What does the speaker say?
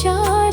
4